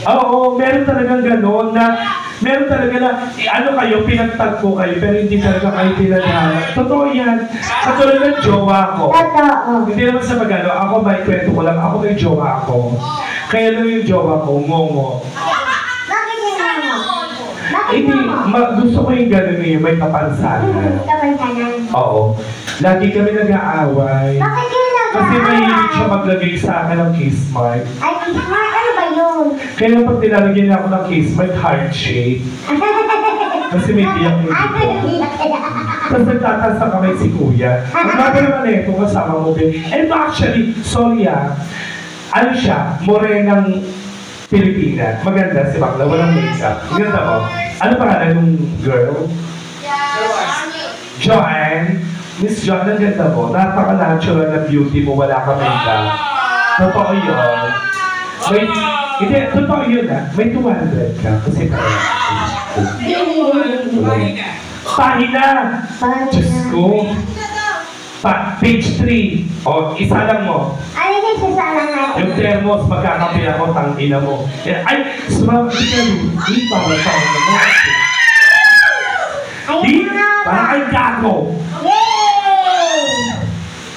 Oo, meron talagang gano'n na, meron talaga na, ano kayo, pinagtagpo kayo, pero hindi talaga kayo pinaghahanap. Totoo yan. Katulad ng jowa ko. Hindi naman sa magano, ako may kwento ko lang, ako may jowa ako. Kaya lang yung jowa ko, ngongo. Bakit yung ngongo? Hindi, gusto ko yung gano'n eh, may kapansanan. Kapansanan? Oo. Lagi kami nag-aaway. Bakit yun nag-aaway? Kasi mahilig siya maglagay sa akin ng kiss mark. Ay, kiss mark? Ano ba yun? Kaya pag nilalagyan niya ako ng kiss mark, heart shape. Kasi may tiyak mo dito. Tapos nagtatas sa kamay si kuya. Magbago naman eh, kung kasama mo din. And actually, sorry ano siya, morenang Pilipina. Maganda si Bakla, walang makeup. Maganda mo. Ano pangalan ng girl? Joanne. Miss Joanne, ang ganda mo. Napaka-natural na beauty mo, wala ka makeup. Totoo yun. Hindi, totoo yun May 200 ka. Kasi parang... Pahina! Diyos ko. Page 3. O, isa lang mo. Ano yung sasalang natin? Yung thermos, magkakapi ako, tangina mo. Ay, sumama ka rin. Hindi, para sa ako naman. Hindi, para kay gago. Yay!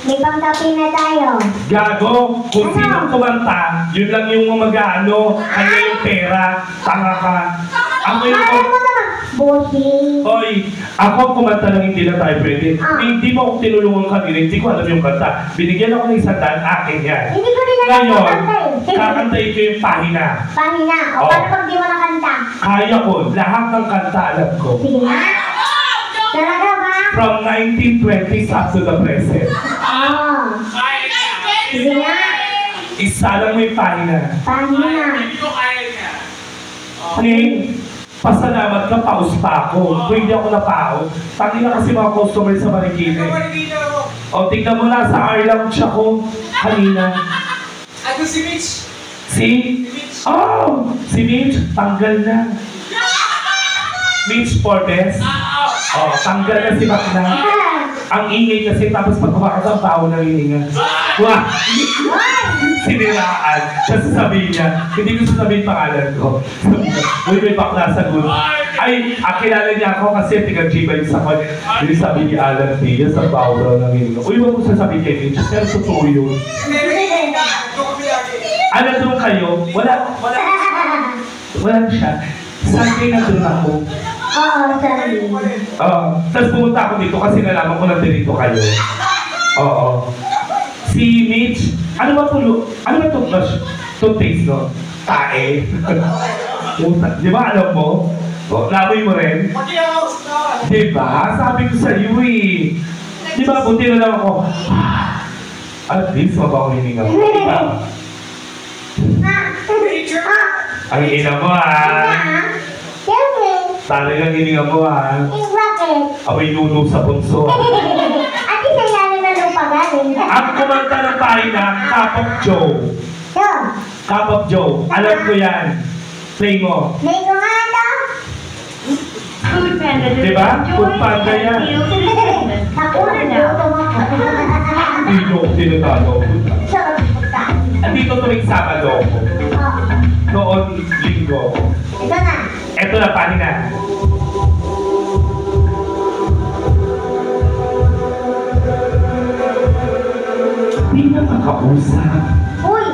May pangkapi na tayo. Gago, kung sinong kumanta, yun lang yung mag-ano, kanya yung pera, tanga ka. Ako yung... Alam mo naman, bossing. Hoy, ako kumanta lang hindi na tayo pwede. Hindi mo ako tinulungan kanina, hindi ko alam yung kanta. Binigyan ako ng 100, akin yan. Hindi ko rin alam Ngayon, yung kanta eh. kakantayin ko yung pahina. Pahina. O, paano pag di mo nakanta? Kaya ko, lahat ng kanta alam ko. Sige na. Talaga ba? From 1920s up to the present. Oo. Sige na. Isa lang may pahina. Pahina. Ning, pasalamat ka, paus pa ako. Kung hindi ako napaos, pati na kasi mga customer sa Marikina. O, tignan mo na sa R lounge ako kanina. Ano si Mitch? Si Mitch, tanggal na. Mitch Portes. Tanggal na si Bakla. Ang ingay kasi, tapos pag kumakas ang tao na hininga. Wah! Siniraan. Siya sasabihin niya, hindi ko sasabihin pangalan ko. Uy, may Bakla sa group. Ay, kilala niya ako kasi tiga-G ba yung sa kanya. Yung sabi ni Alan Diaz sa bawal ng hininga. Uy, wag mo sasabihin kay Mitch, pero totoo yun. Ano doon kayo? Wala siya. Sunday na doon ako. Oo, sorry. Tapos pumunta ako dito kasi nalaman ko na dito kayo. Oo. Si Mitch, ano ba toothbrush? Toothpaste, no? Tae. Di ba alam mo? Lamoy mo rin? Diba? Sabi ko sa iyo eh. Di ba, buti na lang ako. At least, mabaho hininga mo. Diba? Ang ina mo Talagang hininga mo Bakit? Amoy nuno sa punso. Ate, sa'yo na lupa galing. Ang kumanta ng pahina, Cup of Joe. Cup of Joe. Alam ko yan. Play mo. May ko nga ito. Food Panda. Diba? Food Panda yan. Ako na luto mo. Tinatalo. Sarap pagka. Andito tuwing Sabado. Noon, Linggo. Ito na. Eto na, pahina. Di na makausap. Uy!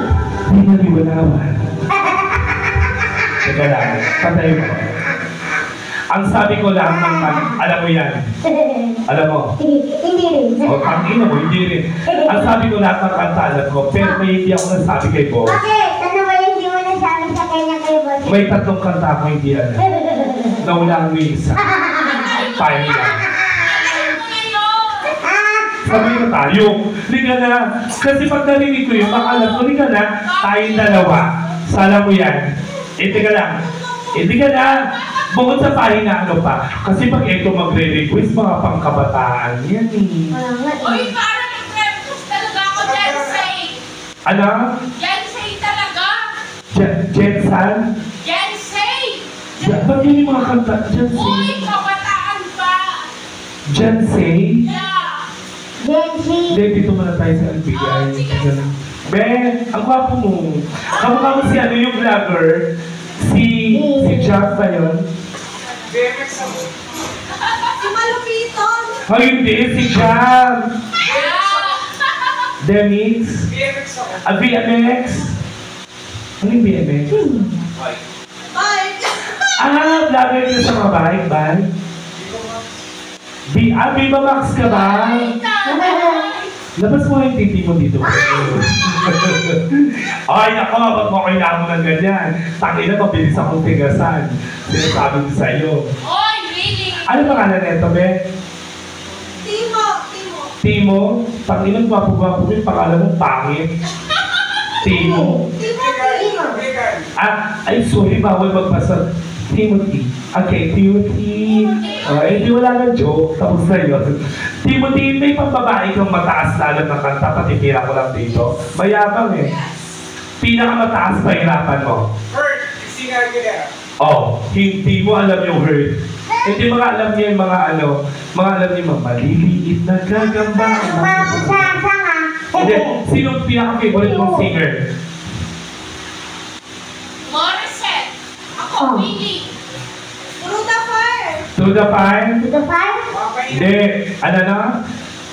Di na liwalawan. Teka lang, patay mo. Ang sabi ko lang ng alam mo yan. Alam mo? Hindi rin. O, tangina mo, hindi rin. Ang sabi ko lahat ng kanta alam ko, pero may hindi ako nasabi kay Boss. Bakit? Ano ba yung hindi mo nasabi sa kanya kay Boss? May 3 kanta ako hindi alam. Nawala ang may isa. Pahina. Sabi mo tayo, liga na. Kasi pag narinig ko yun, makalam ko, liga na, tayong dalawa. Sala mo yan. Teka lang. Liga na. Bukod sa pahina, ano pa? Kasi pag ito magre-request, mga pangkabataan, yan eh. Uy, parang nag-practice talaga ako, Jensei. Ano? Jensei talaga. Jensan? Jensei. Ba't yun yung mga kanta? Jensei? Uy, kabataan pa. Jensei? Yeah. Jensi. Hindi, dito muna tayo sa LBI. Sige. Ben, ang gwapo mo. Kamukha mo si ano yung vlogger. Si Jack ba yun? BMX ako. Si Malupiton. Oh, hindi. Si Jack. Demix. BMX ako. BMX. Ano yung BMX? Bye. Bye. Vlogger niyo sa mga bike, bike? Viva Max ka ba? Labas mo yung titi mo dito. Ay, nako, ba't mo kailangan mo ng ganyan? Tangina, mabilis akong tigasan. Sinasabi ko sa'yo. Oy, really? Ano pangalan nito, be? Timo. Timo? Tangina, gwapo-gwapo yung pangalan mo, pangit. Timo. Vegan. Ay, sorry, bawal magbasa. Timothy. Okay, Timothy. Hindi wala na joke. Tapos na yun. Timothy, may pambabae kang mataas lalo ng kanta. Patitira ko lang dito. Mayabang eh. Pinakamataas pa hirapan mo. Hurt. Christina Aguilera. Oh, hindi mo alam yung hurt. Hindi mga alam niya yung mga ano, mga alam niya yung mga maliliit na gagamba. Hindi, sino pinaka-favorite mong singer? Morissette. Ako, Oh. Willie. Ruda Fire. To the Fire? Hindi. Ano na?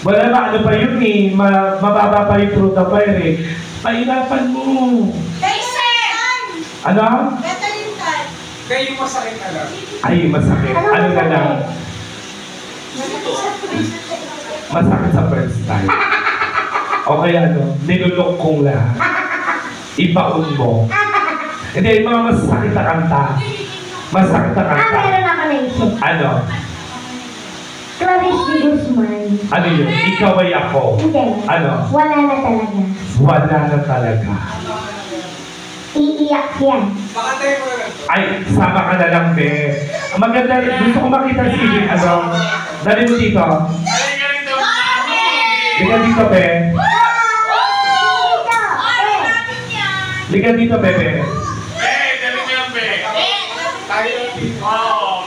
Wala ba? Ano pa yun eh? Mababa pa yung Through the Fire eh. Pahirapan mo. Jason. Ano? Betalintan. Kaya yung masakit na lang. Ay, masakit. Ano na lang? Masakit sa first time. O kaya ano? Nilulok kong lahat. Ibaon mo. Hindi, yung mga masakit na kanta. Masakit na kanta. Meron ako naisip. Ano? Clarice de Guzman. Ano yun? Ikaw ay ako. Hindi. Ano? Wala na talaga. Wala na talaga. Iiyak yan. Makantay mo na lang. Ay, sama ka na lang, be. Maganda, gusto ko makita si, ano, dali mo dito. Liga dito, be. Liga dito, bebe. Tayo lang dito.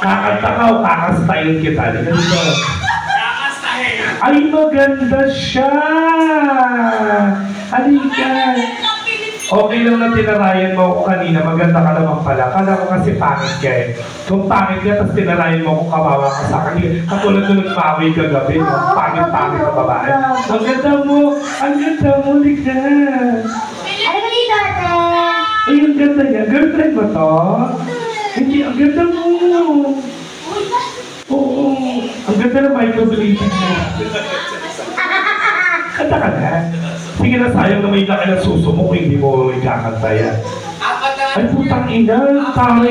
Kakanta ka o kakastyle kita. Liga dito. Ay, maganda siya. Halika. Okay lang na tinarayan mo ako kanina, maganda ka naman pala. Kala ko kasi pangit ka eh. Kung pangit ka, tapos tinarayan mo ako, kawawa ka sa akin. Katulad nung nagmawi kagabi, no? Pangit-pangit na babae. Ang ganda mo, lika. Ano ba dito, ate? Ay, ang ganda niya. Girlfriend mo to? Hindi, ang ganda mo. Oo, ang ganda ng microblading mo. Kanta ka na. Sige na, sayang na may laki ng suso mo kung hindi mo ikakanta yan. Ay, putang ina. Parang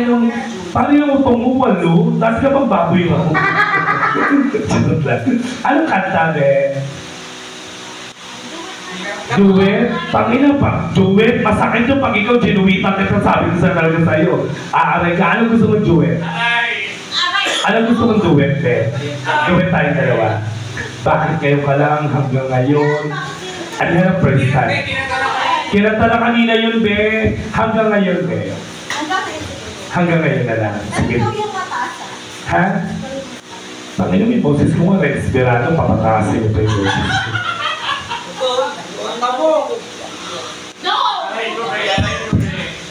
yung utong mo, walo. Tapos ka bang baboy mo? Charot lang. Anong kanta, be? Duet? Pangina pa. Duet? Masakit yung pag ikaw ginuwitan at sabi ko sa talaga sa'yo. Aaray ka. Anong gusto mong duet? Anong gusto mong duet, be? Duet tayong dalawa. Bakit kayo ka lang hanggang ngayon? Ano yan ang first time? Kinanta na kanina yun, be. Hanggang ngayon, be. Hanggang ngayon na lang. Sige. Ha? Panginoon, may boses ko nga, Rex Verano, papatasin mo pa yung boses. Tabo. No!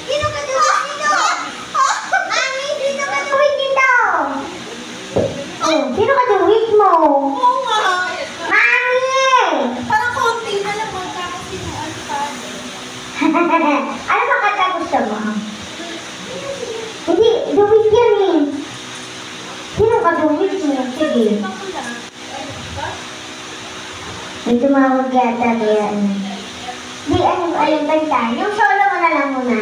Sino ka duwag dito? Mami, sino ka duwag dito? Oh, sino ka duwag mo? Oo nga. Mami! Parang konti na lang magkakasinuan ka. Ano ba kanta gusto mo? Hindi, duwag yan eh. Sino ka duwag mo? Sige. May tumawag yata kaya ano. Di, anong kanta? Yung solo mo na lang muna.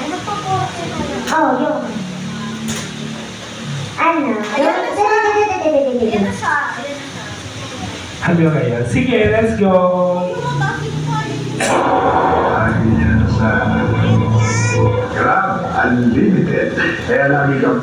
Ano pa po? Oh, yung... Ano? Ayan na siya. Ayan na siya. Hanggang ngayon. Sige, let's go! Grab Unlimited. Kaya lagi kang